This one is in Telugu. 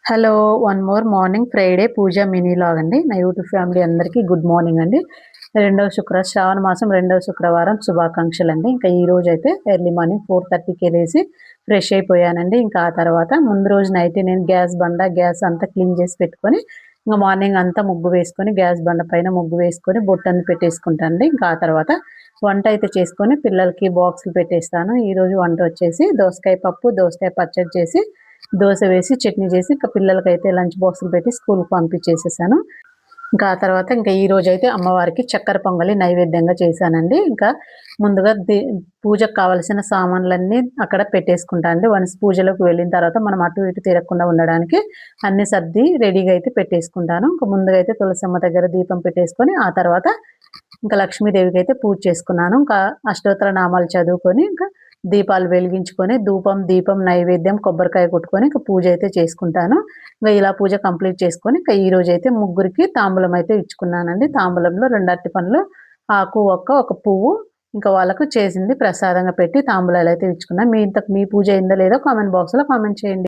Hello! One more morning Friday puja mini vlog అండి. నా యూట్యూబ్ ఫ్యామిలీ అందరికీ గుడ్ మార్నింగ్ అండి. శ్రావణ మాసం రెండవ శుక్రవారం శుభాకాంక్షలండి. ఇంకా ఈ రోజైతే ఎర్లీ మార్నింగ్ 4:30కే లేసి ఫ్రెష్ అయిపోయానండి. ఇంకా ఆ తర్వాత ముందు రోజు నైటే నేను గ్యాస్ అంతా క్లీన్ చేసి పెట్టుకొని, ఇంక మార్నింగ్ అంతా ముగ్గు వేసుకొని గ్యాస్ బండ పైన ముగ్గు వేసుకొని బొట్టన్ని పెట్టేసుకుంటానండి. ఇంకా ఆ తర్వాత వంట అయితే చేసుకొని పిల్లలకి బాక్సులు పెట్టేస్తాను. ఈరోజు వంట వచ్చేసి దోసకాయ పప్పు, దోసకాయ పచ్చడి చేసి, దోస వేసి చట్నీ చేసి ఇంకా పిల్లలకైతే లంచ్ బాక్సులు పెట్టి స్కూల్‌కి పంపించేసేసాను. ఇంకా ఆ తర్వాత ఇంకా ఈరోజైతే అమ్మవారికి చక్కెర పొంగలి నైవేద్యంగా చేశానండి. ఇంకా ముందుగా పూజకు కావాల్సిన సామాన్లన్నీ అక్కడ పెట్టేసుకుంటా అండి. వన్స్ పూజలోకి వెళ్ళిన తర్వాత మనం అటు ఇటు తిరగకుండా ఉండడానికి అన్నీ సర్ది రెడీగా అయితే పెట్టేసుకుంటాను. ఇంకా ముందుగా అయితే తులసమ్మ దగ్గర దీపం పెట్టేసుకొని, ఆ తర్వాత ఇంకా లక్ష్మీదేవికి అయితే పూజ చేసుకున్నాను. ఇంకా అష్టోత్తర నామాలు చదువుకొని, ఇంకా దీపాలు వెలిగించుకొని, దీపం నైవేద్యం కొబ్బరికాయ కొట్టుకొని ఇంకా పూజ అయితే చేసుకుంటాను. ఇంకా ఇలా పూజ కంప్లీట్ చేసుకొని ఇంకా ఈరోజైతే ముగ్గురికి తాంబూలం అయితే ఇచ్చుకున్నానండి. తాంబూలంలో 2 అరటిపండ్లు, ఆకు, ఒక పువ్వు ఇంకా వాళ్ళకు చేసింది ప్రసాదంగా పెట్టి తాంబూలాలు అయితే ఇచ్చుకున్నాను. మీ పూజ అయిందో లేదో కామెంట్ బాక్స్‌లో కామెంట్ చేయండి.